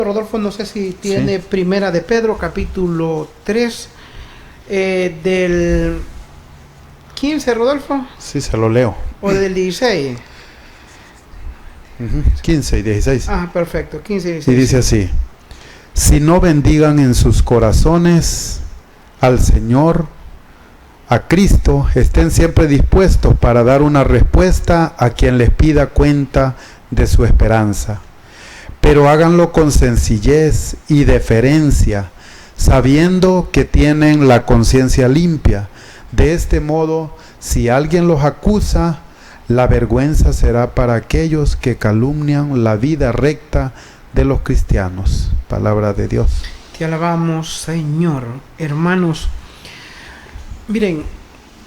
Rodolfo, no sé si tiene Primera de Pedro, capítulo 3, del 15, Rodolfo. Sí, se lo leo. ¿O del 16? 15 y 16. Ah, perfecto, 15 y 16. Y dice así: si no bendigan en sus corazones al Señor, a Cristo, estén siempre dispuestos para dar una respuesta a quien les pida cuenta de su esperanza. Pero háganlo con sencillez y deferencia, sabiendo que tienen la conciencia limpia. De este modo, si alguien los acusa, la vergüenza será para aquellos que calumnian la vida recta de los cristianos. Palabra de Dios. Te alabamos, Señor. Hermanos, miren,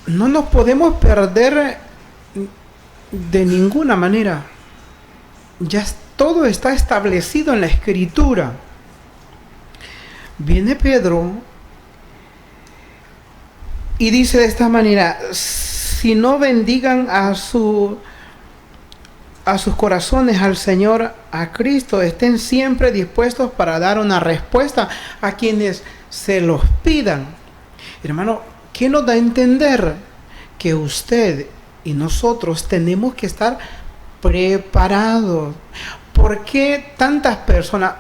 no nos podemos perder de ninguna manera. Ya todo está establecido en la Escritura. Viene Pedro y dice de esta manera: si no bendigan a sus corazones al Señor, a Cristo, estén siempre dispuestos para dar una respuesta a quienes se los pidan. Hermano, ¿qué nos da a entender? Que usted y nosotros tenemos que estar preparados. ¿Por qué tantas personas,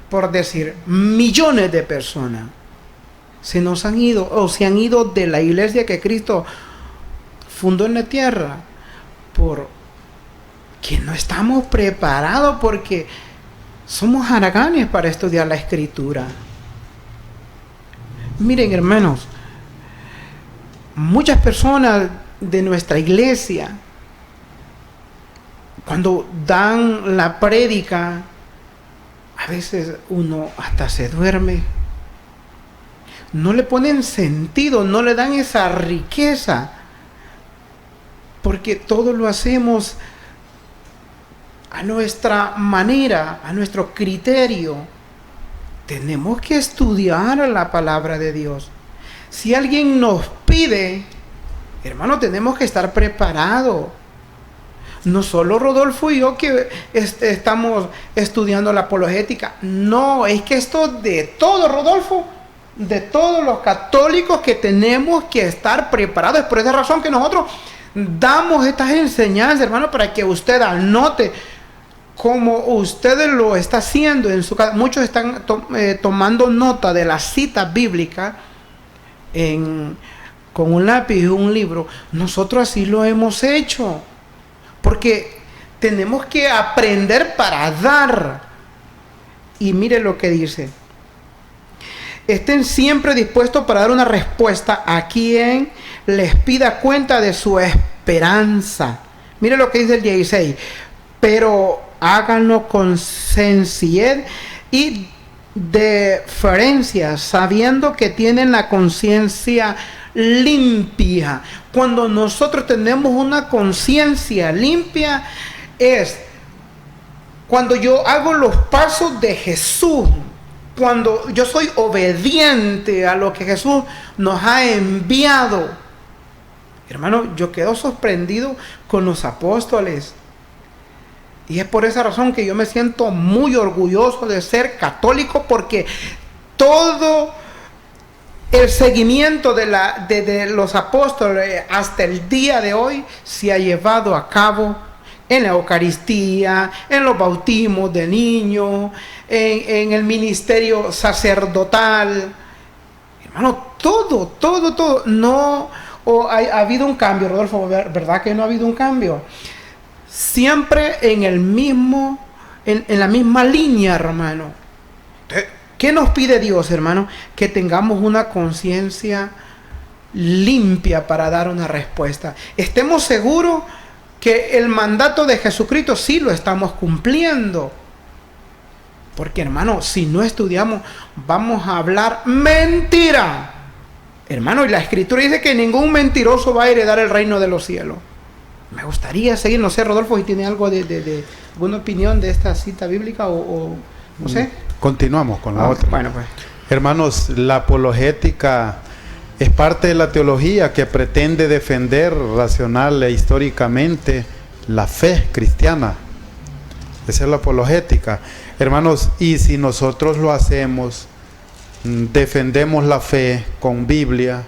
por decir millones de personas, se nos han ido o se han ido de la iglesia que Cristo fundó en la tierra? Porque no estamos preparados, porque somos haraganes para estudiar la Escritura. Miren, hermanos, muchas personas de nuestra iglesia, cuando dan la prédica, a veces uno hasta se duerme. No le ponen sentido, no le dan esa riqueza, porque todo lo hacemos a nuestra manera, a nuestro criterio. Tenemos que estudiar la palabra de Dios. Si alguien nos pide, hermano, tenemos que estar preparados. No solo Rodolfo y yo que estamos estudiando la apologética. No, es que esto de todo, Rodolfo, de todos los católicos, que tenemos que estar preparados. Es por esa razón que nosotros damos estas enseñanzas, hermano, para que usted anote como usted lo está haciendo en su casa. Muchos están tomando nota de la cita bíblica con un lápiz y un libro. Nosotros así lo hemos hecho, porque tenemos que aprender para dar. Y mire lo que dice: estén siempre dispuestos para dar una respuesta a quien les pida cuenta de su esperanza. Mire lo que dice el 16: pero háganlo con sencillez y deferencia, sabiendo que tienen la conciencia limpia. Cuando nosotros tenemos una conciencia limpia, es cuando yo hago los pasos de Jesús, cuando yo soy obediente a lo que Jesús nos ha enviado. Hermano, yo quedo sorprendido con los apóstoles. Y es por esa razón que yo me siento muy orgulloso de ser católico, porque todo el seguimiento de los apóstoles hasta el día de hoy se ha llevado a cabo en la Eucaristía, en los bautismos de niños, en el ministerio sacerdotal. Hermano, todo. No ha habido un cambio, Rodolfo, ¿verdad que no ha habido un cambio? Siempre en la misma línea, hermano. ¿Qué nos pide Dios, hermano? Que tengamos una conciencia limpia para dar una respuesta. Estemos seguros que el mandato de Jesucristo sí lo estamos cumpliendo. Porque, hermano, si no estudiamos, vamos a hablar mentira. Hermano, y la Escritura dice que ningún mentiroso va a heredar el reino de los cielos. Me gustaría seguir, no sé, Rodolfo, si tiene algo de alguna opinión de esta cita bíblica o no sé. Continuamos con la otra. Bueno, pues. Hermanos, la apologética es parte de la teología que pretende defender racional e históricamente la fe cristiana. Esa es la apologética. Hermanos, y si nosotros lo hacemos, defendemos la fe con Biblia,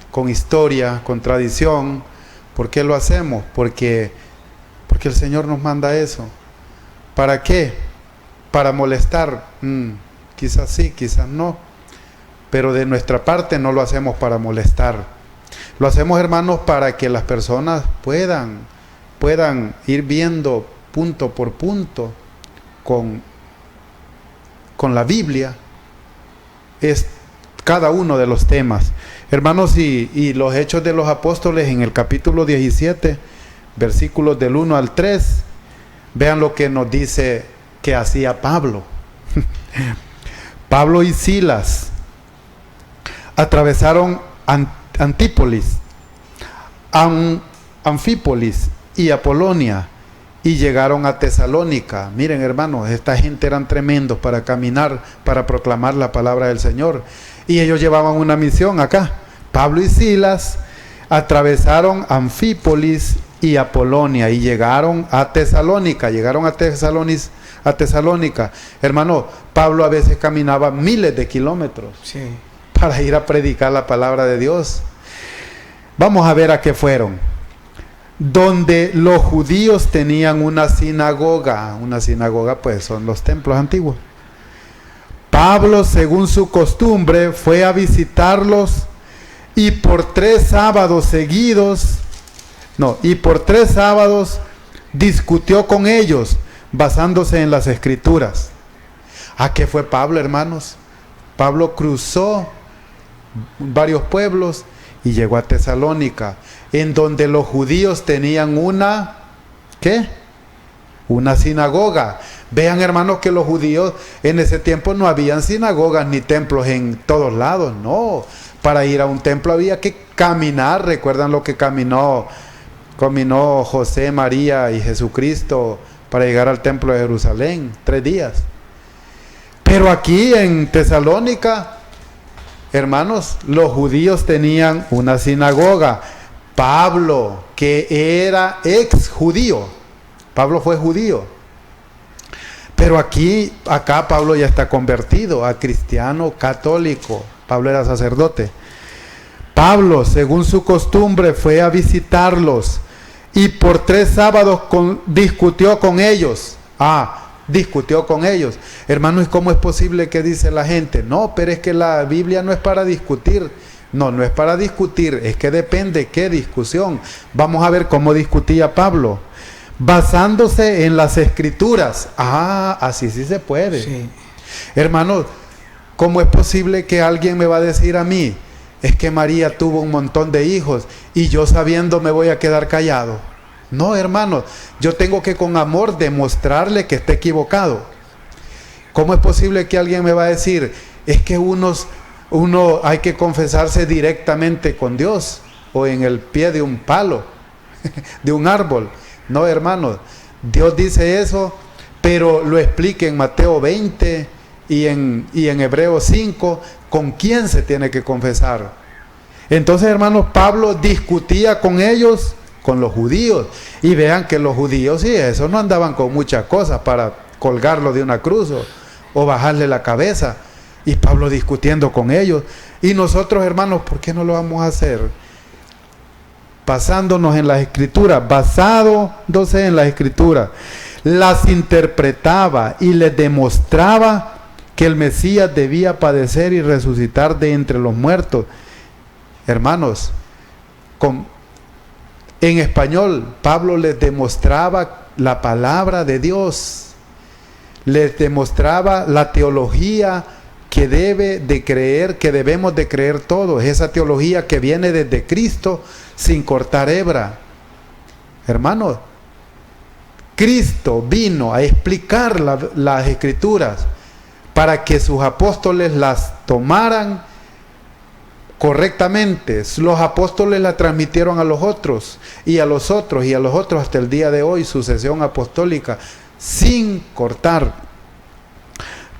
con historia, con tradición, ¿por qué lo hacemos? Porque el Señor nos manda eso. ¿Para qué? ¿Para molestar? Quizás sí, quizás no. Pero de nuestra parte no lo hacemos para molestar. Lo hacemos, hermanos, para que las personas puedan ir viendo punto por punto con la Biblia es cada uno de los temas. Hermanos, y los Hechos de los Apóstoles en el capítulo 17, versículos del 1 al 3, vean lo que nos dice que hacía Pablo. Pablo y Silas atravesaron Antípolis, Anfípolis y Apolonia y llegaron a Tesalónica. Miren, hermanos, esta gente eran tremendos para caminar, para proclamar la palabra del Señor. Y ellos llevaban una misión acá. Pablo y Silas atravesaron Anfípolis y Apolonia y llegaron a Tesalónica. Llegaron a Tesalónica. Hermano, Pablo a veces caminaba miles de kilómetros, sí, para ir a predicar la palabra de Dios. Vamos a ver a qué fueron. Donde los judíos tenían una sinagoga. Una sinagoga, pues, son los templos antiguos. Pablo, según su costumbre, fue a visitarlos y por 3 sábados seguidos, discutió con ellos, basándose en las Escrituras. ¿A qué fue Pablo, hermanos? Pablo cruzó varios pueblos y llegó a Tesalónica, en donde los judíos tenían una sinagoga. Vean, hermanos, que los judíos en ese tiempo no habían sinagogas ni templos en todos lados, no. Para ir a un templo había que caminar. ¿Recuerdan lo que caminó José, María y Jesucristo para llegar al templo de Jerusalén? 3 días. Pero aquí en Tesalónica, hermanos, los judíos tenían una sinagoga. Pablo, que era ex judío, Pablo fue judío, pero acá Pablo ya está convertido a cristiano católico. Pablo era sacerdote. Pablo, según su costumbre, fue a visitarlos y por 3 sábados discutió con ellos. Discutió con ellos. Hermanos, ¿y cómo es posible que dice la gente? No, pero es que la Biblia no es para discutir. No es para discutir, es que depende qué discusión. Vamos a ver cómo discutía Pablo. Basándose en las Escrituras. Así sí se puede. Sí. Hermanos, ¿cómo es posible que alguien me va a decir a mí, es que María tuvo un montón de hijos y yo sabiendo me voy a quedar callado? No, hermanos, yo tengo que con amor demostrarle que está equivocado. ¿Cómo es posible que alguien me va a decir, es que uno hay que confesarse directamente con Dios o en el pie de un palo, de un árbol? No, hermanos, Dios dice eso, pero lo explica en Mateo 20 y en Hebreos 5, con quién se tiene que confesar. Entonces, hermanos, Pablo discutía con ellos, con los judíos, y vean que los judíos, sí, eso no andaban con muchas cosas para colgarlo de una cruz o bajarle la cabeza. Y Pablo discutiendo con ellos. Y nosotros, hermanos, ¿por qué no lo vamos a hacer? Basándonos en las Escrituras, basándose en las Escrituras. Las interpretaba y les demostraba que el Mesías debía padecer y resucitar de entre los muertos. Hermanos, en español, Pablo les demostraba la palabra de Dios. Les demostraba la teología que debemos de creer todos, esa teología que viene desde Cristo sin cortar hebra. Hermanos, Cristo vino a explicar las Escrituras para que sus apóstoles las tomaran correctamente. Los apóstoles la transmitieron a los otros y a los otros y a los otros hasta el día de hoy, sucesión apostólica, sin cortar.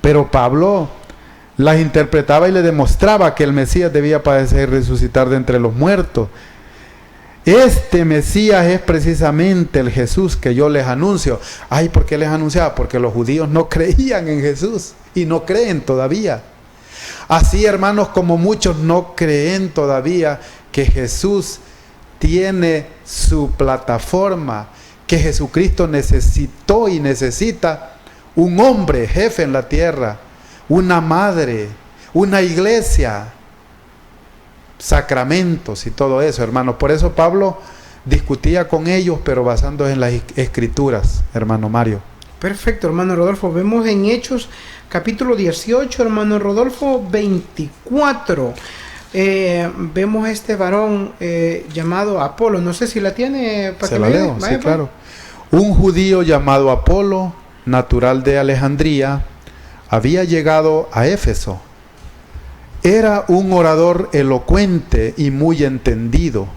Pero Pablo las interpretaba y le demostraba que el Mesías debía padecer y resucitar de entre los muertos. Este Mesías es precisamente el Jesús que yo les anuncio. Ay, ¿por qué les anunciaba? Porque los judíos no creían en Jesús y no creen todavía. Así, hermanos, como muchos no creen todavía que Jesús tiene su plataforma, que Jesucristo necesitó y necesita un hombre, jefe en la tierra, una madre, una iglesia, sacramentos y todo eso, hermanos. Por eso Pablo discutía con ellos, pero basándose en las Escrituras, hermano Mario. Perfecto, hermano Rodolfo. Vemos en Hechos capítulo 18, hermano Rodolfo, 24. Vemos este varón llamado Apolo. No sé si la tiene para Se que la me leo, sí, claro. Un judío llamado Apolo, natural de Alejandría, había llegado a Éfeso. Era un orador elocuente y muy entendido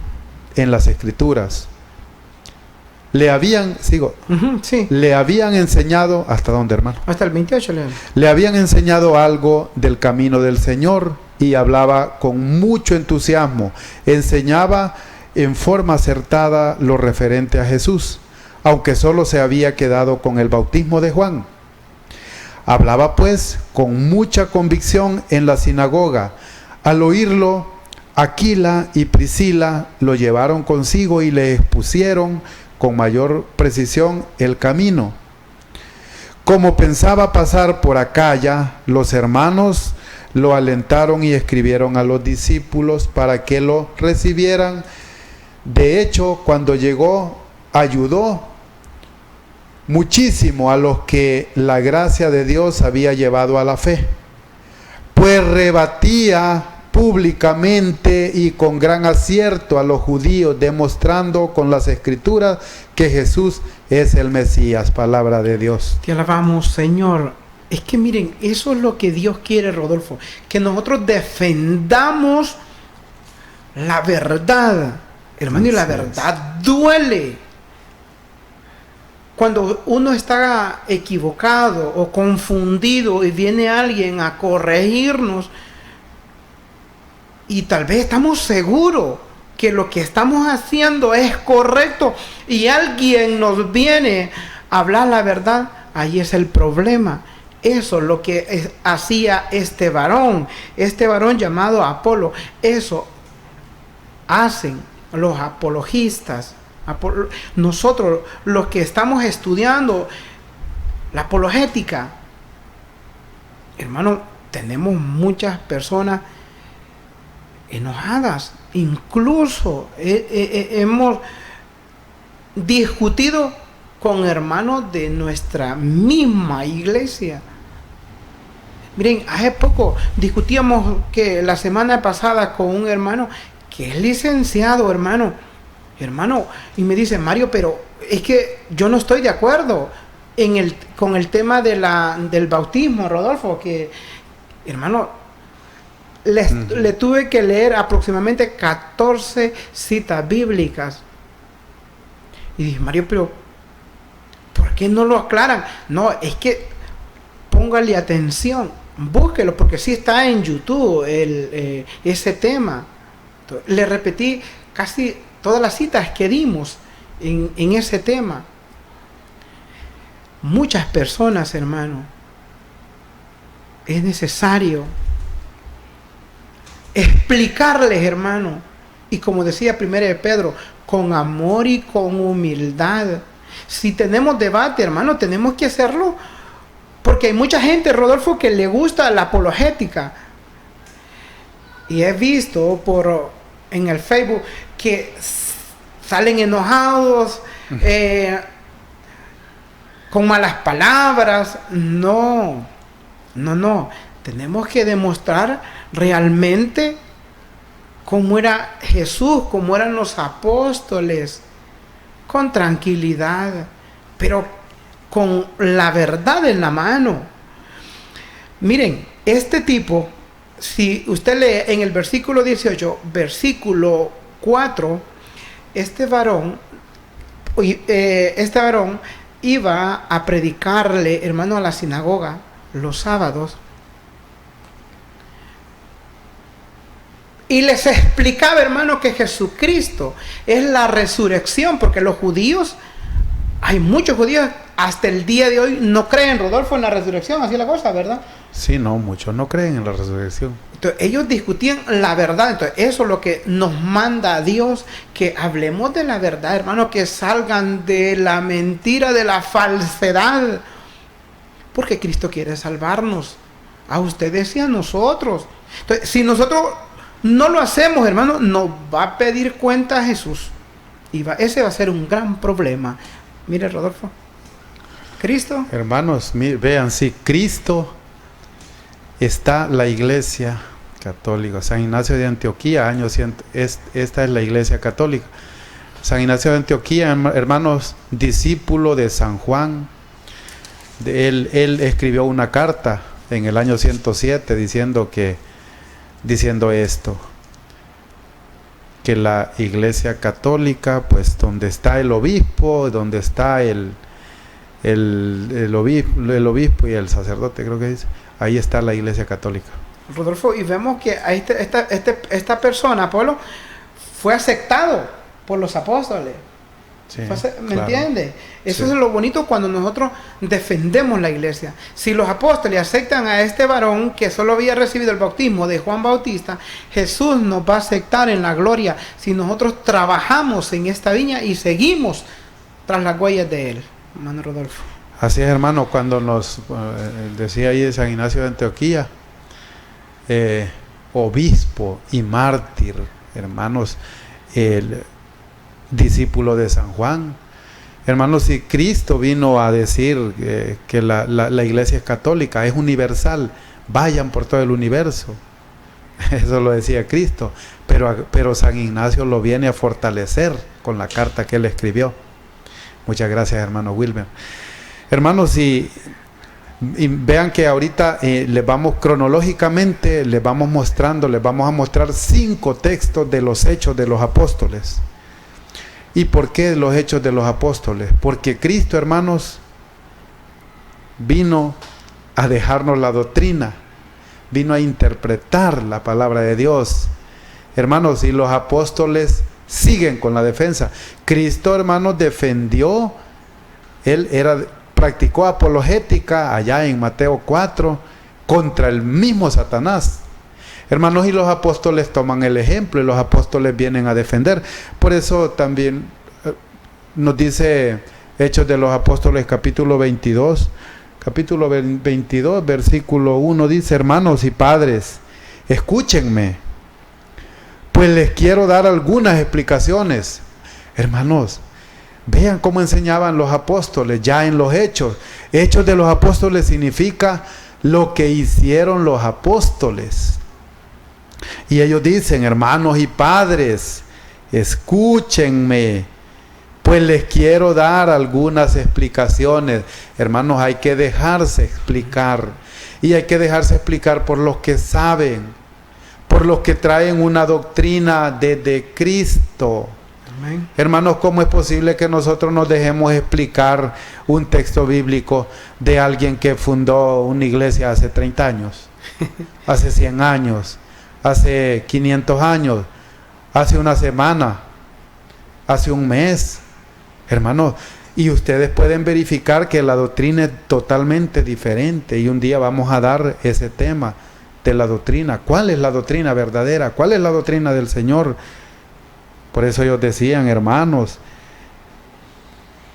en las Escrituras. Le habían enseñado, ¿hasta dónde, hermano? Hasta el 28, León. Le habían enseñado algo del camino del Señor y hablaba con mucho entusiasmo. Enseñaba en forma acertada lo referente a Jesús, aunque solo se había quedado con el bautismo de Juan. Hablaba pues con mucha convicción en la sinagoga. Al oírlo, Aquila y Priscila lo llevaron consigo y le expusieron con mayor precisión el camino. Como pensaba pasar por Acaya, los hermanos lo alentaron y escribieron a los discípulos para que lo recibieran. De hecho, cuando llegó, ayudó muchísimo a los que la gracia de Dios había llevado a la fe, pues rebatía públicamente y con gran acierto a los judíos, demostrando con las Escrituras que Jesús es el Mesías, palabra de Dios. Te alabamos, Señor. Es que miren, eso es lo que Dios quiere, Rodolfo, que nosotros defendamos la verdad, hermano, y la verdad duele. Cuando uno está equivocado o confundido y viene alguien a corregirnos y tal vez estamos seguros que lo que estamos haciendo es correcto y alguien nos viene a hablar la verdad, ahí es el problema. Eso es lo que hacía este varón llamado Apolo. Eso hacen los apologistas. Nosotros, los que estamos estudiando la apologética, hermano, tenemos muchas personas enojadas. Incluso hemos discutido con hermanos de nuestra misma iglesia. Miren, hace poco discutíamos que la semana pasada con un hermano que es licenciado, hermano, y me dice: Mario, pero es que yo no estoy de acuerdo con el tema del bautismo, Rodolfo, que, hermano, le tuve que leer aproximadamente 14 citas bíblicas. Y dije: Mario, pero ¿por qué no lo aclaran? No, es que póngale atención, búsquelo, porque sí está en YouTube ese tema. Entonces, le repetí casi todas las citas que dimos en ese tema. Muchas personas, hermano, es necesario explicarles, hermano, y como decía 1 de Pedro, con amor y con humildad. Si tenemos debate, hermano, tenemos que hacerlo, porque hay mucha gente, Rodolfo, que le gusta la apologética, y he visto en el Facebook que salen enojados, con malas palabras. No, tenemos que demostrar realmente cómo era Jesús, cómo eran los apóstoles, con tranquilidad, pero con la verdad en la mano. Miren, este tipo, si usted lee en el versículo 18, versículo 4, este varón iba a predicarle, hermano, a la sinagoga los sábados. Y les explicaba, hermano, que Jesucristo es la resurrección, porque los judíos, hay muchos judíos hasta el día de hoy no creen, Rodolfo, en la resurrección, así es la cosa, ¿verdad? Sí, no, muchos no creen en la resurrección. Entonces, ellos discutían la verdad. Entonces, eso es lo que nos manda a Dios, que hablemos de la verdad, hermano, que salgan de la mentira, de la falsedad, porque Cristo quiere salvarnos, a ustedes y a nosotros. Entonces, si nosotros no lo hacemos, hermano, nos va a pedir cuenta a Jesús, y ese va a ser un gran problema. Mire, Rodolfo, Cristo. Hermanos, vean, sí, Cristo está la iglesia católica. San Ignacio de Antioquía, año 100, esta es la iglesia católica. San Ignacio de Antioquía, hermanos, discípulo de San Juan. Él escribió una carta en el año 107 diciendo esto, que la iglesia católica, pues donde está el obispo, donde está el obispo y el sacerdote, creo que dice, ahí está la iglesia católica. Rodolfo, y vemos que esta persona, Pablo, fue aceptado por los apóstoles. Sí, ¿Me claro. entiende? Eso Sí. es lo bonito cuando nosotros defendemos la iglesia. Si los apóstoles aceptan a este varón que solo había recibido el bautismo de Juan Bautista, Jesús nos va a aceptar en la gloria si nosotros trabajamos en esta viña y seguimos tras las huellas de él. Hermano Rodolfo. Así es, hermano, cuando nos decía ahí de San Ignacio de Antioquía, obispo y mártir, hermanos, el discípulo de San Juan. Hermanos, si Cristo vino a decir que la iglesia es católica, es universal, vayan por todo el universo. Eso lo decía Cristo, pero San Ignacio lo viene a fortalecer con la carta que él escribió. Muchas gracias, hermano Wilmer. Hermanos, y vean que ahorita les vamos cronológicamente, les vamos a mostrar 5 textos de los Hechos de los Apóstoles. ¿Y por qué los Hechos de los Apóstoles? Porque Cristo, hermanos, vino a dejarnos la doctrina, vino a interpretar la palabra de Dios. Hermanos, y los apóstoles siguen con la defensa. Cristo, hermanos, defendió, practicó apologética allá en Mateo 4 contra el mismo Satanás. Hermanos, y los apóstoles toman el ejemplo y los apóstoles vienen a defender. Por eso también nos dice Hechos de los Apóstoles capítulo 22, versículo 1, dice: hermanos y padres, escúchenme, pues les quiero dar algunas explicaciones. Hermanos, vean cómo enseñaban los apóstoles ya en los Hechos. Hechos de los Apóstoles significa lo que hicieron los apóstoles. Y ellos dicen: hermanos y padres, escúchenme, pues les quiero dar algunas explicaciones. Hermanos, hay que dejarse explicar. Y hay que dejarse explicar por los que saben, por los que traen una doctrina de Cristo. Amén. Hermanos, ¿cómo es posible que nosotros nos dejemos explicar un texto bíblico de alguien que fundó una iglesia hace 30 años, hace 100 años, hace 500 años, hace una semana, hace un mes? Hermanos, y ustedes pueden verificar que la doctrina es totalmente diferente, y un día vamos a dar ese tema de la doctrina. ¿Cuál es la doctrina verdadera? ¿Cuál es la doctrina del Señor? Por eso ellos decían: hermanos,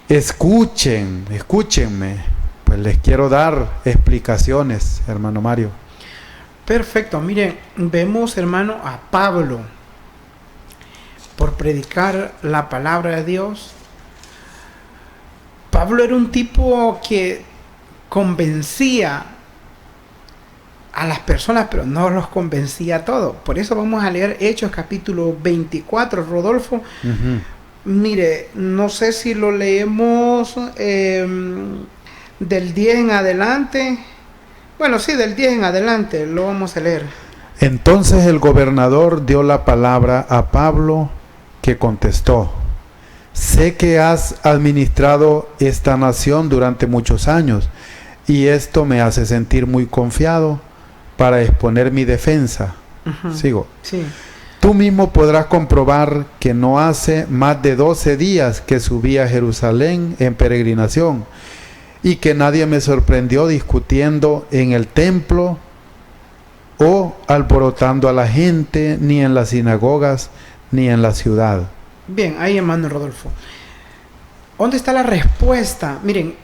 escúchenme, pues les quiero dar explicaciones, hermano Mario. Perfecto. Miren, vemos, hermano, a Pablo por predicar la palabra de Dios. Pablo era un tipo que convencía a las personas, pero no los convencía a todos. Por eso vamos a leer Hechos capítulo 24, Rodolfo. Uh-huh. Mire, no sé si lo leemos del 10 en adelante. Bueno, sí, del 10 en adelante lo vamos a leer. Entonces el gobernador dio la palabra a Pablo, que contestó: sé que has administrado esta nación durante muchos años, y esto me hace sentir muy confiado para exponer mi defensa. Uh-huh. Sigo. Sí. Tú mismo podrás comprobar que no hace más de 12 días que subí a Jerusalén en peregrinación y que nadie me sorprendió discutiendo en el templo o alborotando a la gente, ni en las sinagogas, ni en la ciudad. Bien, ahí hermano Rodolfo. ¿Dónde está la respuesta? Miren,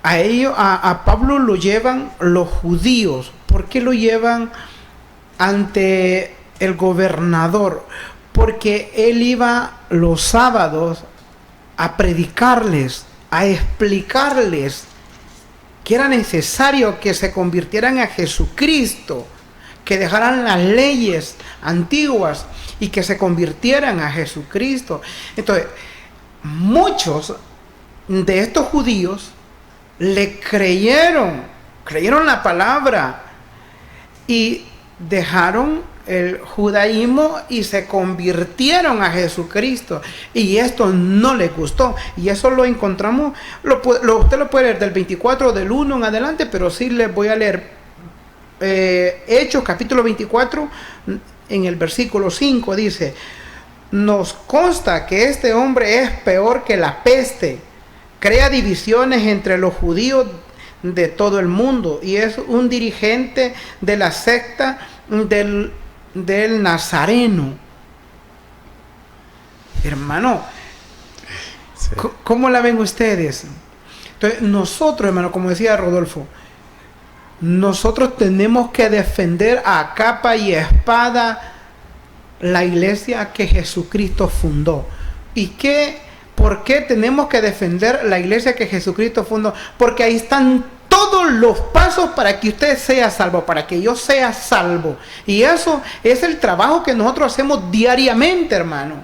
a Pablo lo llevan los judíos. ¿Por qué lo llevan ante el gobernador? Porque él iba los sábados a predicarles, a explicarles que era necesario que se convirtieran a Jesucristo, que dejaran las leyes antiguas y que se convirtieran a Jesucristo. Entonces, muchos de estos judíos le creyeron la palabra y dejaron el judaísmo y se convirtieron a Jesucristo, y esto no les gustó, y eso lo encontramos, usted lo puede leer del 24 del 1 en adelante, pero sí les voy a leer Hechos capítulo 24 en el versículo 5. Dice: nos consta que este hombre es peor que la peste, crea divisiones entre los judíos de todo el mundo y es un dirigente de la secta del Nazareno. Hermano, sí. ¿Cómo la ven ustedes? Entonces, nosotros, hermano, como decía Rodolfo, nosotros tenemos que defender a capa y espada la iglesia que Jesucristo fundó. ¿Y por qué tenemos que defender la iglesia que Jesucristo fundó? Porque ahí están todos los pasos para que usted sea salvo, para que yo sea salvo. Y eso es el trabajo que nosotros hacemos diariamente, hermano.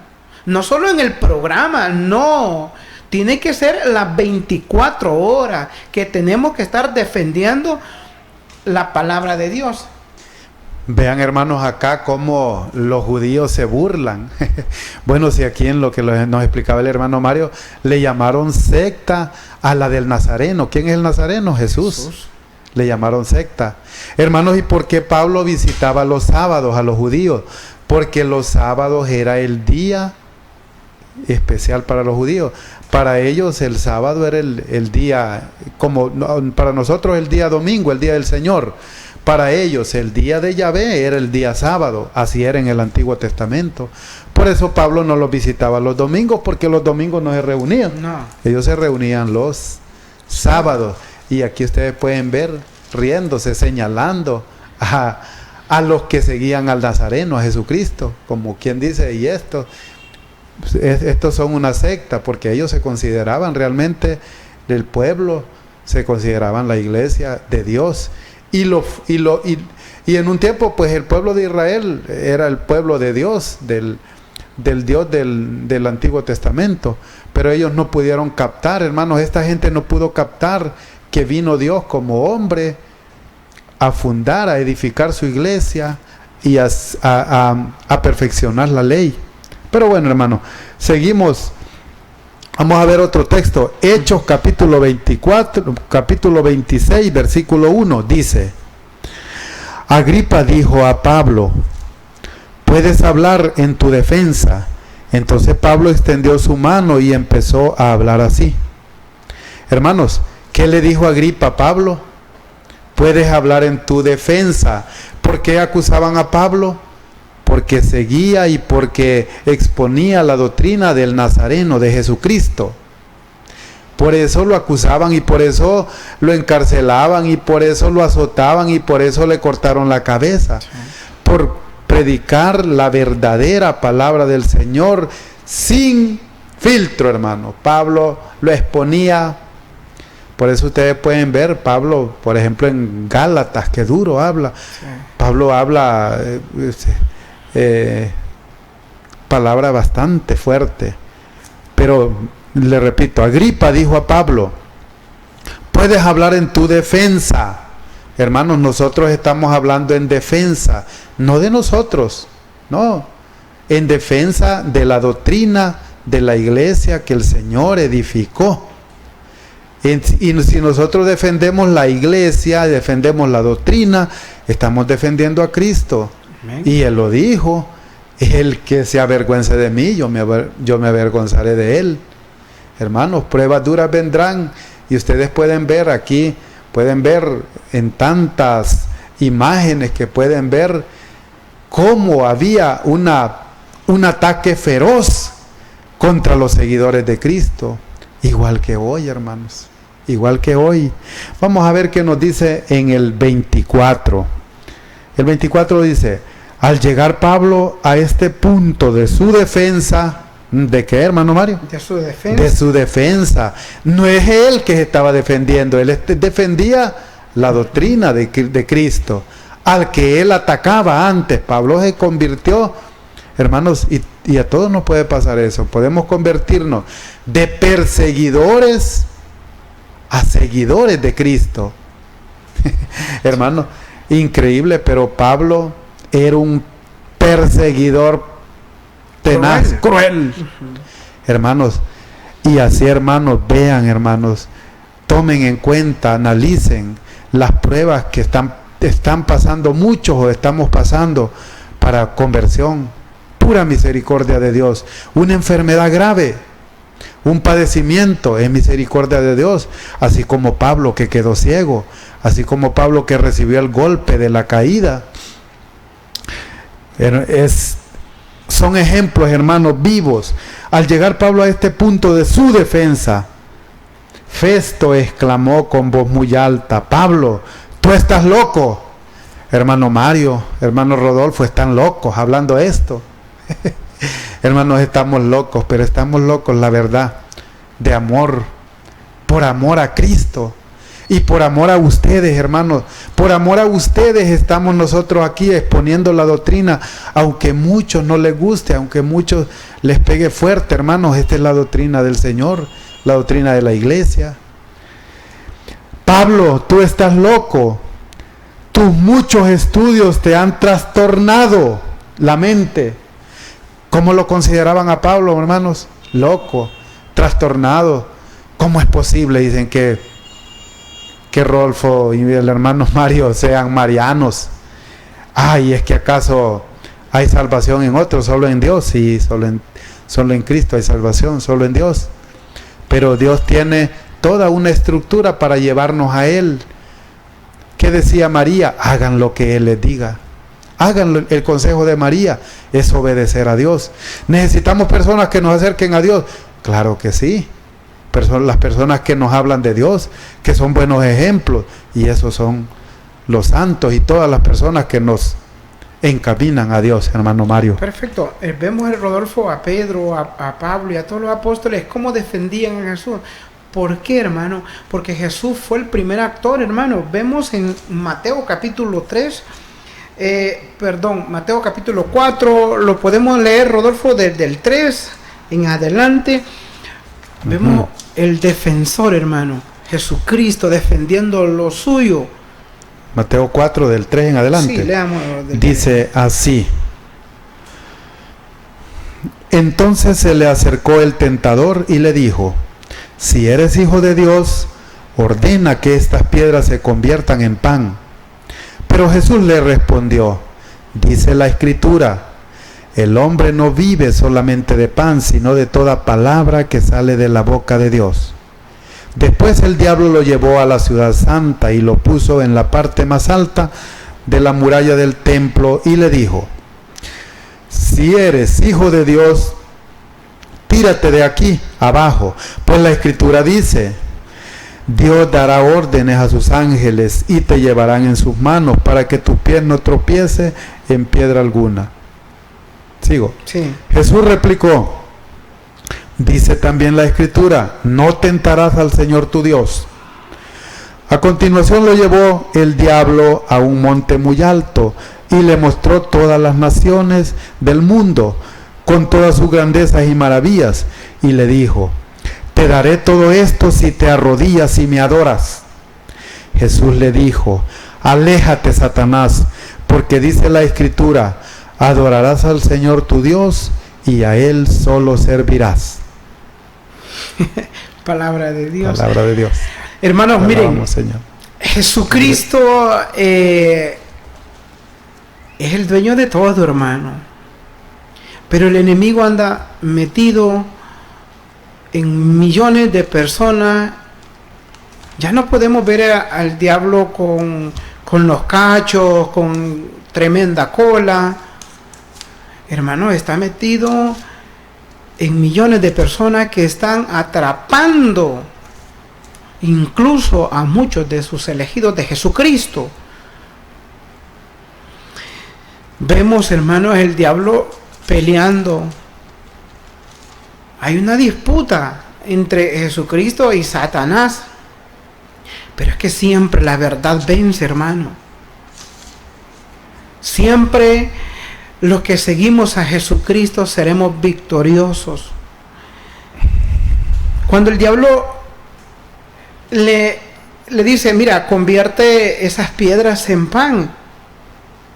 No solo en el programa, no. Tiene que ser las 24 horas que tenemos que estar defendiendo la palabra de Dios. Vean, hermanos, acá cómo los judíos se burlan. Bueno, si aquí en lo que nos explicaba el hermano Mario, le llamaron secta a la del Nazareno. ¿Quién es el Nazareno? Jesús. Le llamaron secta. Hermanos, ¿y por qué Pablo visitaba los sábados a los judíos? Porque los sábados era el día especial para los judíos. Para ellos el sábado era el día, como para nosotros el día domingo, el día del Señor. Para ellos el día de Yahvé era el día sábado, así era en el Antiguo Testamento. Por eso Pablo no los visitaba los domingos, porque los domingos no se reunían. No. Ellos se reunían los sábados. Y aquí ustedes pueden ver riéndose, señalando a los que seguían al Nazareno, a Jesucristo, como quien dice, y estos son una secta, porque ellos se consideraban realmente del pueblo, se consideraban la iglesia de Dios. Y en un tiempo, pues el pueblo de Israel era el pueblo de Dios, del Dios del Antiguo Testamento. Pero ellos no pudieron captar, hermanos, esta gente no pudo captar que vino Dios como hombre a fundar, a edificar su iglesia y a perfeccionar la ley. Pero bueno, hermano, seguimos. Vamos a ver otro texto. Hechos capítulo 24, capítulo 26, versículo 1, dice: Agripa dijo a Pablo: ¿puedes hablar en tu defensa? Entonces Pablo extendió su mano y empezó a hablar así. Hermanos, ¿qué le dijo Agripa a Pablo? Puedes hablar en tu defensa. ¿Por qué acusaban a Pablo? Porque seguía y porque exponía la doctrina del Nazareno, de Jesucristo. Por eso lo acusaban y por eso lo encarcelaban y por eso lo azotaban y por eso le cortaron la cabeza. Sí. Por predicar la verdadera palabra del Señor sin filtro, hermano. Pablo lo exponía. Por eso ustedes pueden ver, Pablo, por ejemplo, en Gálatas, que duro habla. Sí. Pablo habla palabra bastante fuerte. Pero le repito, Agripa dijo a Pablo: puedes hablar en tu defensa. Hermanos, nosotros estamos hablando en defensa, no de nosotros, no, en defensa de la doctrina de la iglesia que el Señor edificó. Y si nosotros defendemos la iglesia, defendemos la doctrina, estamos defendiendo a Cristo. Amén. Y Él lo dijo, el que se avergüence de mí, yo me avergonzaré de él. Hermanos, pruebas duras vendrán, y ustedes pueden ver aquí, pueden ver en tantas imágenes que pueden ver cómo había un ataque feroz contra los seguidores de Cristo, igual que hoy, hermanos, igual que hoy. Vamos a ver qué nos dice en el 24. El 24 dice: al llegar Pablo a este punto de su defensa, ¿de qué, hermano Mario? De su defensa. De su defensa. No es él que se estaba defendiendo, él defendía la doctrina de Cristo, al que él atacaba antes. Pablo se convirtió, hermanos, y a todos nos puede pasar eso. Podemos convertirnos de perseguidores a seguidores de Cristo. Hermanos, increíble, pero Pablo era un perseguidor tenaz, cruel. Hermanos, y así, hermanos, vean, hermanos, tomen en cuenta, analicen las pruebas que están pasando muchos o estamos pasando para conversión. Pura misericordia de Dios. Una enfermedad grave, un padecimiento, es misericordia de Dios. Así como Pablo, que quedó ciego, así como Pablo, que recibió el golpe de la caída. Son ejemplos, hermanos, vivos. Al llegar Pablo a este punto de su defensa, Festo exclamó con voz muy alta: Pablo, tú estás loco. Hermano Mario, hermano Rodolfo, están locos hablando esto. Hermanos, estamos locos, pero estamos locos, la verdad, de amor, por amor a Cristo. Y por amor a ustedes, hermanos, por amor a ustedes estamos nosotros aquí exponiendo la doctrina, aunque muchos no les guste, aunque muchos les pegue fuerte, hermanos. Esta es la doctrina del Señor, la doctrina de la iglesia. Pablo, tú estás loco. Tus muchos estudios te han trastornado la mente. ¿Cómo lo consideraban a Pablo, hermanos? Loco, trastornado. ¿Cómo es posible? Dicen que Rodolfo y el hermano Mario sean marianos. Ay, es que acaso hay salvación en otros, solo en Dios. Sí, solo en Cristo hay salvación, solo en Dios. Pero Dios tiene toda una estructura para llevarnos a Él. ¿Qué decía María? Hagan lo que Él les diga. Hagan el consejo de María, es obedecer a Dios. ¿Necesitamos personas que nos acerquen a Dios? Claro que sí. Las personas que nos hablan de Dios, que son buenos ejemplos, y esos son los santos y todas las personas que nos encaminan a Dios, hermano Mario. Perfecto. Vemos, Rodolfo, a Pedro, a Pablo y a todos los apóstoles cómo defendían a Jesús. ¿Por qué, hermano? Porque Jesús fue el primer actor, hermano. Vemos en Mateo capítulo 3, Mateo capítulo 4, lo podemos leer, Rodolfo, desde el 3 en adelante. Vemos el defensor, hermano, Jesucristo defendiendo lo suyo. Mateo 4 del 3 en adelante. Sí, leamos. Dice así: entonces se le acercó el tentador y le dijo: si eres hijo de Dios, ordena que estas piedras se conviertan en pan. Pero Jesús le respondió: dice la Escritura, el hombre no vive solamente de pan, sino de toda palabra que sale de la boca de Dios. Después el diablo lo llevó a la ciudad santa y lo puso en la parte más alta de la muralla del templo y le dijo: si eres hijo de Dios, tírate de aquí abajo, pues la Escritura dice: Dios dará órdenes a sus ángeles y te llevarán en sus manos para que tu pie no tropiece en piedra alguna. Sigo. Sí. Jesús replicó: dice también la Escritura, no tentarás al Señor tu Dios. A continuación lo llevó el diablo a un monte muy alto y le mostró todas las naciones del mundo con todas sus grandezas y maravillas, y le dijo: te daré todo esto si te arrodillas y me adoras. Jesús le dijo: aléjate, Satanás, porque dice la Escritura, adorarás al Señor tu Dios y a Él solo servirás. Palabra de Dios. Palabra de Dios. Hermanos, miren, Señor. Jesucristo es el el dueño de todo, hermano. Pero el enemigo anda metido en millones de personas. Ya no podemos ver al diablo con los cachos, con tremenda cola. Hermano, está metido en millones de personas que están atrapando incluso a muchos de sus elegidos de Jesucristo. Vemos, hermanos, el diablo peleando. Hay una disputa entre Jesucristo y Satanás. Pero es que siempre la verdad vence, hermano. Siempre los que seguimos a Jesucristo seremos victoriosos. Cuando el diablo le dice, mira, convierte esas piedras en pan,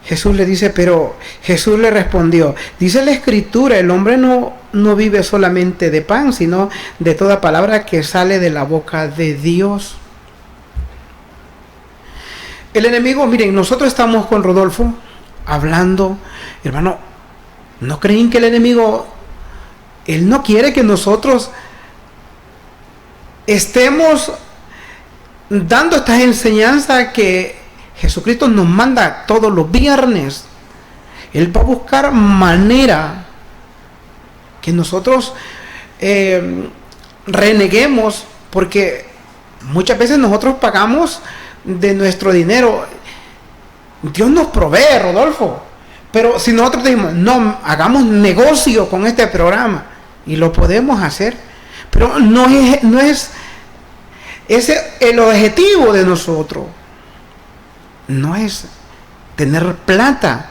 Jesús le dice, pero Jesús le respondió, dice la Escritura, el hombre no vive solamente de pan, sino de toda palabra que sale de la boca de Dios. El enemigo, miren, nosotros estamos con Rodolfo hablando, hermano, ¿no creen que el enemigo, él no quiere que nosotros estemos dando estas enseñanzas que Jesucristo nos manda todos los viernes? Él va a buscar manera que nosotros reneguemos, porque muchas veces nosotros pagamos de nuestro dinero. Dios nos provee, Rodolfo, pero si nosotros decimos, no, hagamos negocio con este programa, y lo podemos hacer, pero no es ese el objetivo de nosotros. No es tener plata.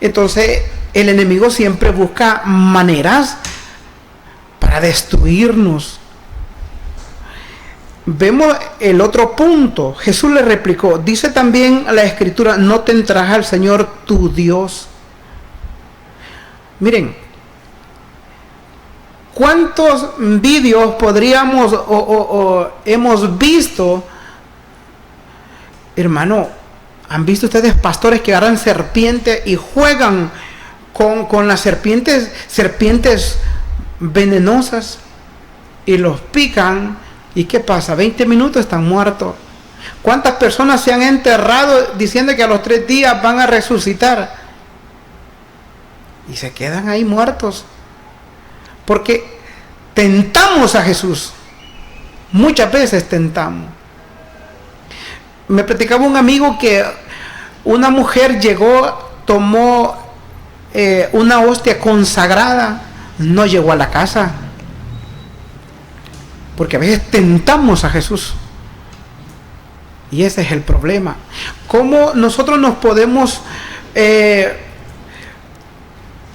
Entonces el enemigo siempre busca maneras para destruirnos. Vemos el otro punto. Jesús le replicó, dice también la Escritura, no tentarás al Señor tu Dios. Miren, ¿cuántos vídeos podríamos o hemos visto? Hermano, ¿han visto ustedes pastores que agarran serpientes y juegan con las serpientes venenosas y los pican? ¿Y qué pasa? 20 minutos están muertos. ¿Cuántas personas se han enterrado diciendo que a los 3 días van a resucitar? Y se quedan ahí muertos. Porque tentamos a Jesús. Muchas veces tentamos. Me platicaba un amigo que una mujer llegó, tomó una hostia consagrada, no llegó a la casa. Porque a veces tentamos a Jesús. Y ese es el problema. ¿Cómo nosotros nos podemos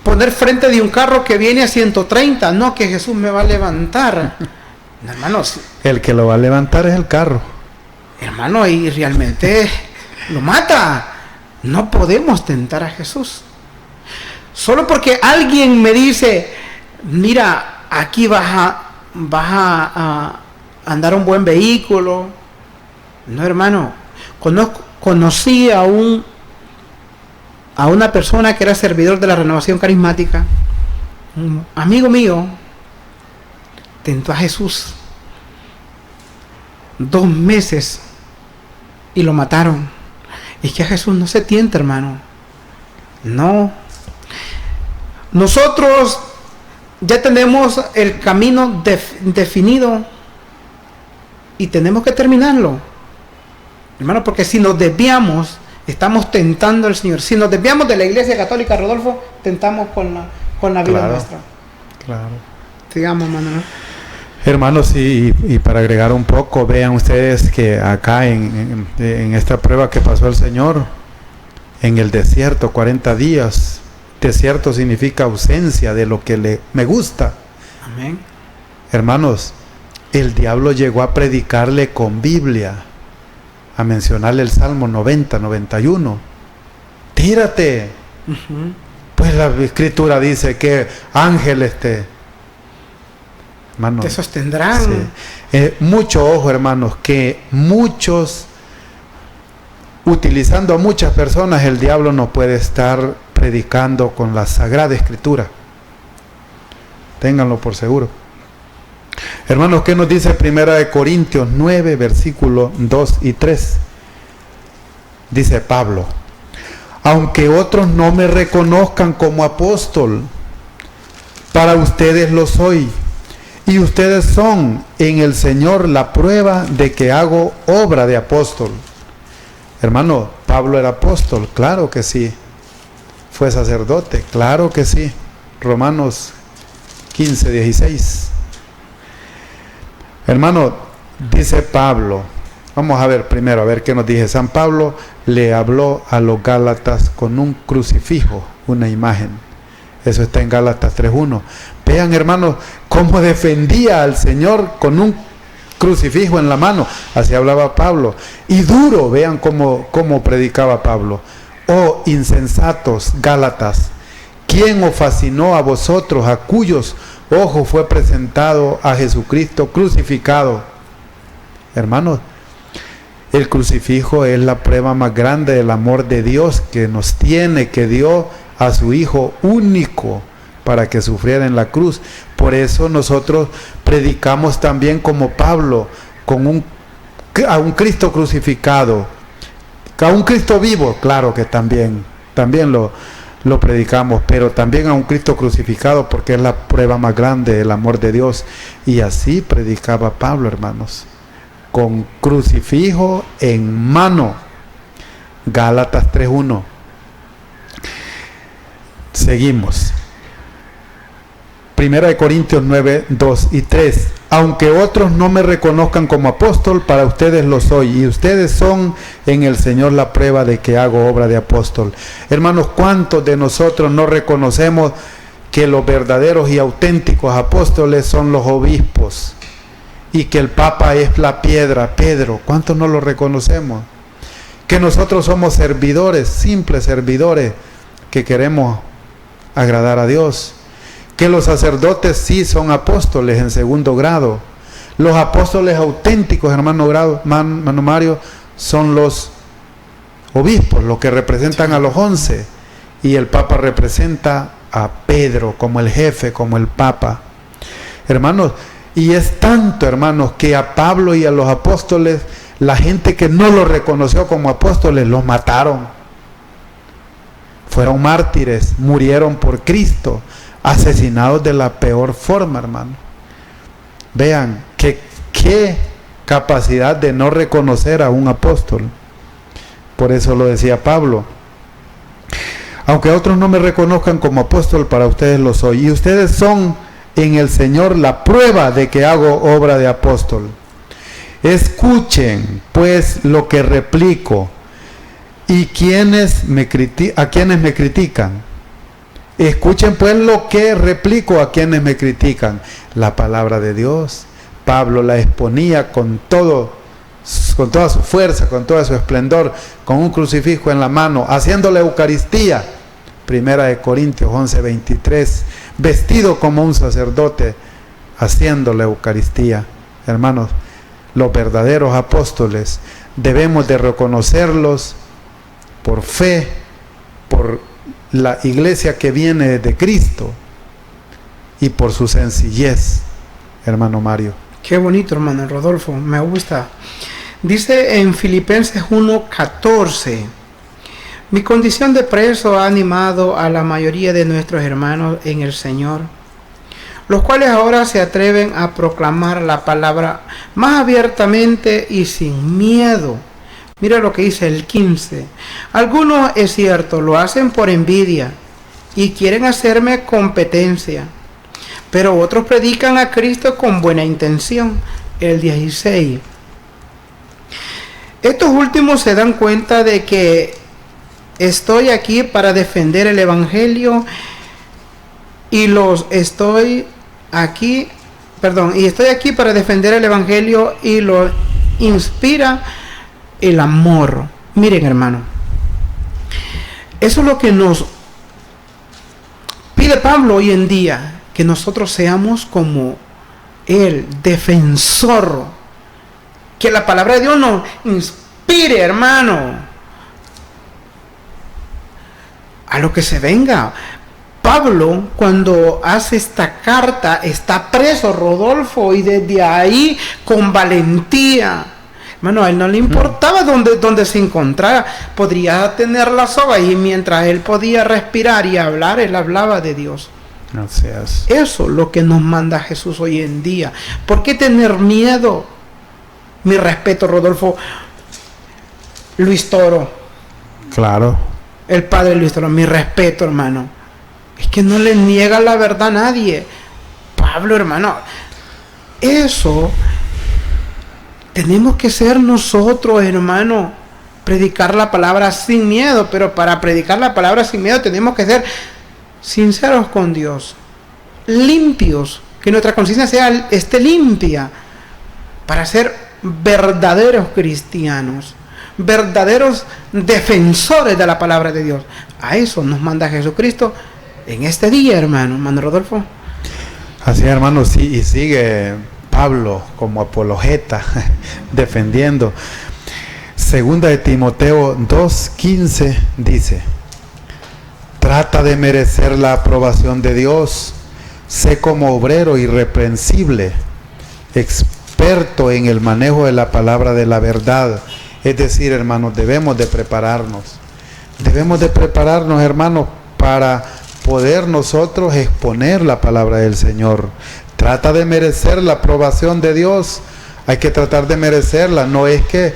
poner frente de un carro que viene a 130? No, que Jesús me va a levantar. Hermanos, el que lo va a levantar es el carro. Hermano, y realmente lo mata. No podemos tentar a Jesús. Solo porque alguien me dice, mira, aquí vas a andar un buen vehículo. No, hermano. Conocí a una persona que era servidor de la Renovación Carismática. Un amigo mío tentó a Jesús 2 meses y lo mataron. Es que a Jesús no se tienta, hermano. No. Nosotros ya tenemos el camino definido y tenemos que terminarlo, hermano, porque si nos desviamos, estamos tentando al Señor. Si nos desviamos de la Iglesia Católica, Rodolfo, tentamos con la vida nuestra. Claro. Sigamos, hermano. Hermanos, y para agregar un poco, vean ustedes que acá en esta prueba que pasó el Señor, en el desierto, 40 días, desierto significa ausencia de lo que me gusta. Amén. Hermanos, el diablo llegó a predicarle con Biblia, a mencionarle el Salmo 90, 91. Tírate. Uh-huh. Pues la Escritura dice que ángeles hermanos, te sostendrán. Sí. Mucho ojo, hermanos, que muchos utilizando a muchas personas, el diablo no puede estar predicando con la Sagrada Escritura. Ténganlo por seguro. Hermanos, ¿qué nos dice 1 Corintios 9, versículos 2 y 3? Dice Pablo: aunque otros no me reconozcan como apóstol, para ustedes lo soy, y ustedes son en el Señor la prueba de que hago obra de apóstol. Hermano, Pablo era apóstol, claro que sí. Fue sacerdote, claro que sí. Romanos 15, 16. Hermano, dice Pablo, vamos a ver primero, a ver qué nos dice. San Pablo le habló a los Gálatas con un crucifijo, una imagen. Eso está en Gálatas 3:1. Vean, hermanos, cómo defendía al Señor con un crucifijo en la mano. Así hablaba Pablo. Y duro, vean cómo predicaba Pablo. Oh insensatos Gálatas, ¿quién os fascinó a vosotros, a cuyos ojos fue presentado a Jesucristo crucificado? Hermanos, el crucifijo es la prueba más grande del amor de Dios que nos tiene, que dio a su Hijo único para que sufriera en la cruz. Por eso nosotros predicamos también como Pablo, a un Cristo crucificado, a un Cristo vivo, claro que también lo predicamos, pero también a un Cristo crucificado, porque es la prueba más grande del amor de Dios. Y así predicaba Pablo, hermanos, con crucifijo en mano. Gálatas 3:1. Seguimos. 1 Corintios 9, 2 y 3. Aunque otros no me reconozcan como apóstol, para ustedes lo soy, y ustedes son en el Señor la prueba de que hago obra de apóstol. Hermanos, ¿cuántos de nosotros no reconocemos que los verdaderos y auténticos apóstoles son los obispos y que el Papa es la piedra, Pedro? ¿Cuántos no lo reconocemos? Que nosotros somos servidores, simples servidores, que queremos agradar a Dios. Que los sacerdotes sí son apóstoles en segundo grado. Los apóstoles auténticos, hermano Mario, son los obispos, los que representan a los 11. Y el Papa representa a Pedro como el jefe, como el Papa. Hermanos, y es tanto, hermanos, que a Pablo y a los apóstoles, la gente que no los reconoció como apóstoles, los mataron. Fueron mártires, murieron por Cristo, asesinados de la peor forma, hermano. Vean qué capacidad de no reconocer a un apóstol. Por eso lo decía Pablo: aunque otros no me reconozcan como apóstol, para ustedes lo soy, y ustedes son en el Señor la prueba de que hago obra de apóstol. Escuchen pues lo que replico, y a quienes me critican. Escuchen pues lo que replico a quienes me critican. La palabra de Dios, Pablo la exponía con toda su fuerza, con todo su esplendor, con un crucifijo en la mano, haciendo la Eucaristía. 1 Corintios 11, 23, vestido como un sacerdote, haciendo la Eucaristía. Hermanos, los verdaderos apóstoles debemos de reconocerlos por fe, por la iglesia que viene de Cristo y por su sencillez, hermano Mario. Qué bonito, hermano Rodolfo, me gusta. Dice en Filipenses 1:14: mi condición de preso ha animado a la mayoría de nuestros hermanos en el Señor, los cuales ahora se atreven a proclamar la palabra más abiertamente y sin miedo. Mira lo que dice el 15. Algunos, es cierto, lo hacen por envidia y quieren hacerme competencia, pero otros predican a Cristo con buena intención. El 16. Estos últimos se dan cuenta de que estoy aquí para defender el Evangelio y estoy aquí para defender el Evangelio y lo inspira el amor. Miren, hermano, eso es lo que nos pide Pablo hoy en día, que nosotros seamos como el defensor, que la palabra de Dios nos inspire, hermano, a lo que se venga. Pablo, cuando hace esta carta, está preso, Rodolfo, y desde ahí, con valentía, hermano, a él no le importaba dónde se encontrara. Podría tener la soga y mientras él podía respirar y hablar, él hablaba de Dios. Gracias. Eso es lo que nos manda Jesús hoy en día. ¿Por qué tener miedo? Mi respeto, Rodolfo. Luis Toro. Claro. El padre Luis Toro. Mi respeto, hermano. Es que no le niega la verdad a nadie. Pablo, hermano. Eso tenemos que ser nosotros, hermano. Predicar la palabra sin miedo. Pero para predicar la palabra sin miedo tenemos que ser sinceros con Dios. Limpios. Que nuestra conciencia esté limpia. Para ser verdaderos cristianos. Verdaderos defensores de la palabra de Dios. A eso nos manda Jesucristo en este día, hermano Rodolfo. Así, hermano, sí, y sigue Pablo como apologeta defendiendo. Segunda de Timoteo 2:15 dice: trata de merecer la aprobación de Dios, sé como obrero irreprensible, experto en el manejo de la palabra de la verdad. Es decir, hermanos, debemos de prepararnos, hermanos, para poder nosotros exponer la palabra del Señor. Trata de merecer la aprobación de Dios. Hay que tratar de merecerla. No es que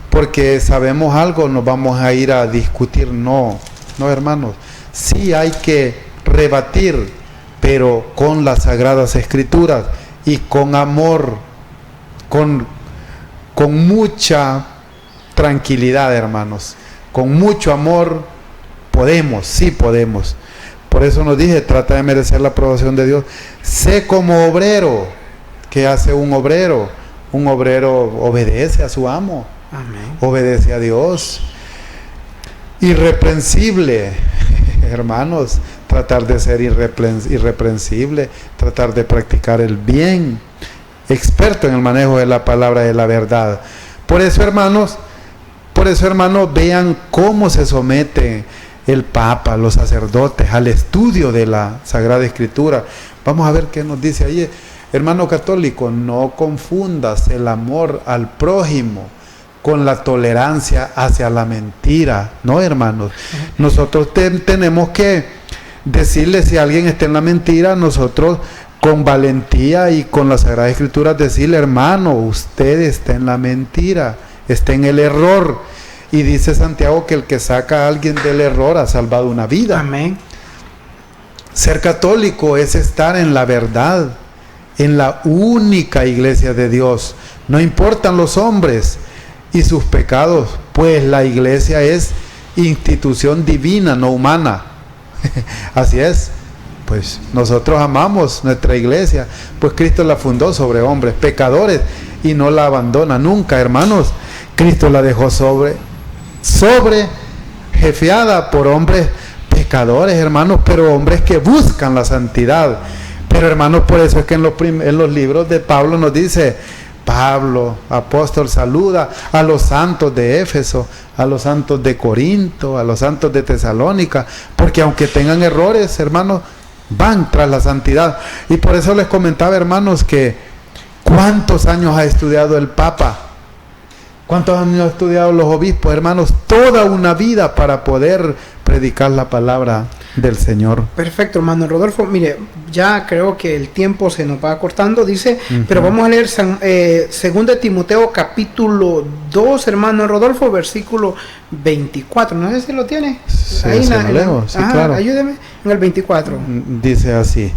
porque sabemos algo nos vamos a ir a discutir. No, hermanos. Sí hay que rebatir, pero con las Sagradas Escrituras y con amor, con mucha tranquilidad, hermanos. Con mucho amor sí podemos. Por eso nos dije, trata de merecer la aprobación de Dios. Sé como obrero. ¿Qué hace un obrero? Un obrero obedece a su amo. Amén. Obedece a Dios. Irreprensible. Hermanos, tratar de ser irreprensible, tratar de practicar el bien. Experto en el manejo de la palabra de la verdad. Por eso, hermanos, vean cómo se somete el Papa, los sacerdotes, al estudio de la Sagrada Escritura. Vamos a ver qué nos dice ahí. Hermano católico, no confundas el amor al prójimo con la tolerancia hacia la mentira. No, hermanos. Nosotros tenemos que decirle, si alguien está en la mentira, nosotros con valentía y con la Sagrada Escritura decirle: hermano, usted está en la mentira, está en el error. Y dice Santiago que el que saca a alguien del error ha salvado una vida. Amén. Ser católico es estar en la verdad, en la única iglesia de Dios. No importan los hombres y sus pecados, pues la iglesia es institución divina, no humana. Así es. Pues nosotros amamos nuestra iglesia, pues Cristo la fundó sobre hombres pecadores y no la abandona nunca, hermanos. Cristo la dejó jefeada por hombres pecadores, hermanos, pero hombres que buscan la santidad. Pero, hermanos, por eso es que en los libros de Pablo nos dice: Pablo, apóstol, saluda a los santos de Éfeso, a los santos de Corinto, a los santos de Tesalónica, porque aunque tengan errores, hermanos, van tras la santidad. Y por eso les comentaba, hermanos, que ¿cuántos años ha estudiado el Papa? ¿Cuántos años han estudiado los obispos, hermanos? Toda una vida para poder predicar la palabra del Señor. Perfecto, hermano Rodolfo. Mire, ya creo que el tiempo se nos va cortando, dice, pero vamos a leer 2 Timoteo capítulo 2, hermano Rodolfo, versículo 24. No sé si lo tiene. Sí, ahí sí, claro. Ayúdeme en el 24. Dice así: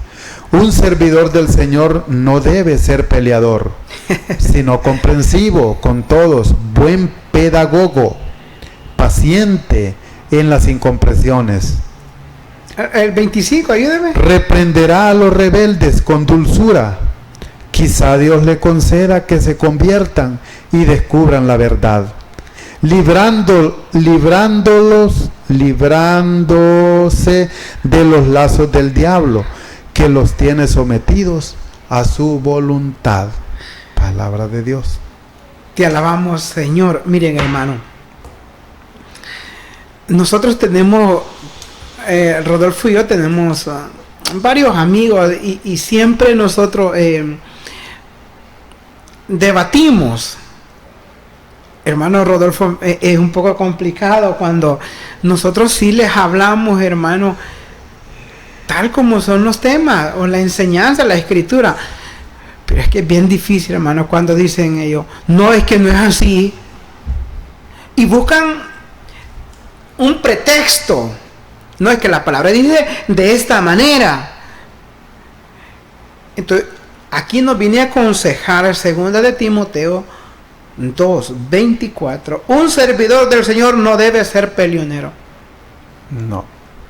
un servidor del Señor no debe ser peleador, sino comprensivo con todos, buen pedagogo, paciente en las incomprensiones. El 25, ayúdeme. Reprenderá a los rebeldes con dulzura. Quizá Dios le conceda que se conviertan y descubran la verdad, librándose de los lazos del diablo, que los tiene sometidos a su voluntad. Palabra de Dios. Te alabamos, Señor. Miren, hermano, nosotros tenemos Rodolfo y yo tenemos varios amigos y siempre nosotros debatimos. Hermano Rodolfo, es un poco complicado cuando nosotros sí les hablamos, hermano, tal como son los temas o la enseñanza, la escritura. Pero es que es bien difícil, hermano, cuando dicen ellos, no, es que no es así. Y buscan un pretexto. No, es que la palabra dice de esta manera. Entonces, aquí nos viene a aconsejar 2 de Timoteo 2:24. Un servidor del Señor no debe ser peleonero. No.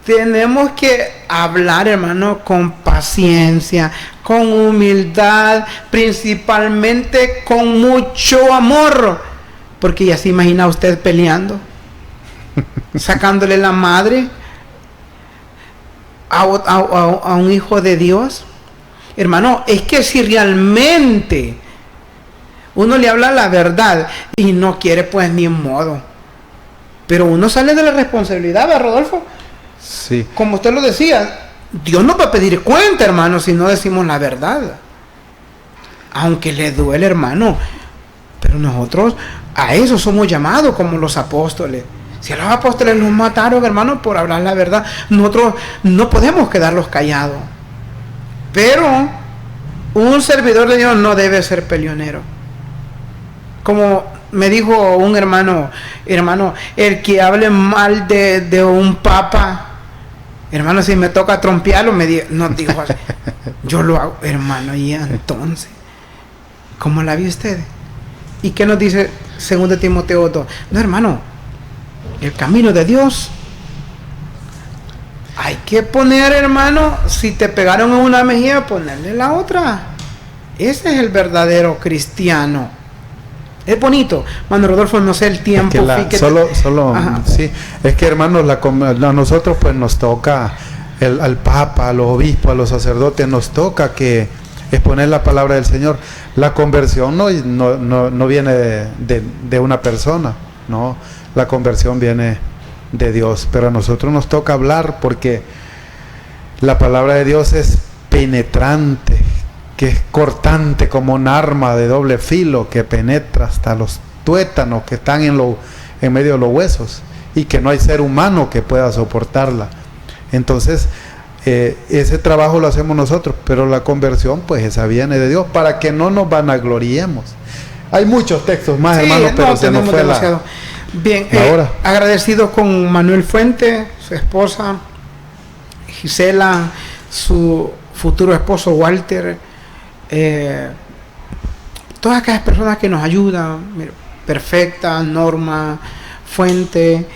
Tenemos que hablar, hermano, con paciencia, con humildad, principalmente con mucho amor. Porque ya se imagina usted peleando, sacándole la madre a un hijo de Dios. Hermano, es que si realmente uno le habla la verdad y no quiere, pues ni en modo. Pero uno sale de la responsabilidad, ¿verdad, Rodolfo? Sí. Como usted lo decía, Dios nos va a pedir cuenta, hermano, si no decimos la verdad. Aunque le duele, hermano. Pero nosotros a eso somos llamados como los apóstoles. Si a los apóstoles los mataron, hermano, por hablar la verdad, nosotros no podemos quedarlos callados. Pero un servidor de Dios no debe ser peleonero. Como me dijo un hermano, el que hable mal de un papa, hermano, si me toca trompearlo, nos dijo así. Yo lo hago, hermano, y entonces, ¿cómo la vi usted? ¿Y qué nos dice 2 de Timoteo 2? No, hermano, el camino de Dios hay que poner, hermano, si te pegaron en una mejilla, ponerle la otra. Ese es el verdadero cristiano. Es bonito, hermano Rodolfo, no sé el tiempo. Es que sí, es que, hermanos, a nosotros pues nos toca, al Papa, a los obispos, a los sacerdotes, nos toca que exponer la palabra del Señor. La conversión no viene de una persona, no, la conversión viene de Dios, pero a nosotros nos toca hablar porque la palabra de Dios es penetrante, que es cortante como un arma de doble filo que penetra hasta los tuétanos que están en medio de los huesos y que no hay ser humano que pueda soportarla. Entonces ese trabajo lo hacemos nosotros, pero la conversión pues esa viene de Dios para que no nos vanagloriemos. Hay muchos textos más, sí, hermanos, pero se nos fue demasiado. Bien, agradecido con Manuel Fuente, su esposa Gisela, su futuro esposo Walter, todas aquellas personas que nos ayudan, Perfecta, Norma, Fuente,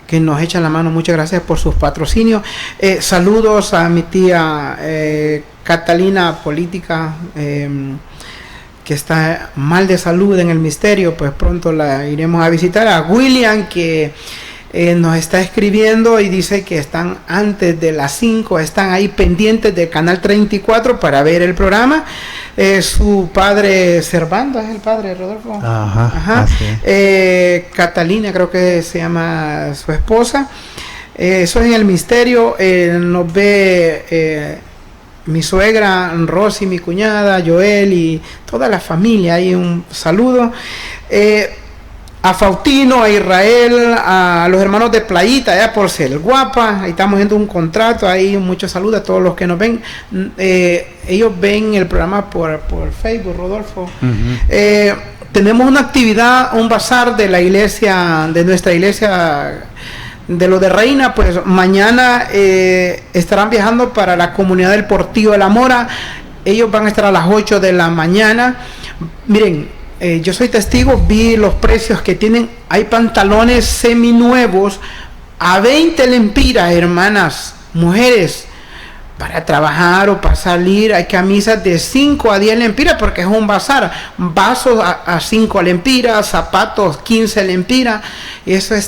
que nos echan la mano. Muchas gracias por sus patrocinios. Saludos a mi tía Catalina Política, que está mal de salud en el misterio, pues pronto la iremos a visitar. A William, que nos está escribiendo y dice que están antes de las 5, están ahí pendientes del canal 34 para ver el programa. Su padre Servando, es el padre Rodolfo. Ajá. Catalina, creo que se llama su esposa. Eso en el misterio. Nos ve mi suegra Rosy, mi cuñada Joel y toda la familia. Ahí un saludo. A Faustino, a Israel, a los hermanos de Playita, allá por Ser Guapa, ahí estamos haciendo un contrato, ahí muchos saludos a todos los que nos ven. Ellos ven el programa por Facebook, Rodolfo. Uh-huh. Tenemos una actividad, un bazar de la iglesia, de nuestra iglesia de lo de Reina, pues mañana estarán viajando para la comunidad del Portillo de la Mora. Ellos van a estar a las 8 de la mañana. Miren, yo soy testigo, vi los precios que tienen. Hay pantalones seminuevos a 20 lempiras, hermanas, mujeres, para trabajar o para salir. Hay camisas de 5 a 10 lempiras porque es un bazar. Vasos a 5 lempiras, zapatos 15 lempiras. Eso es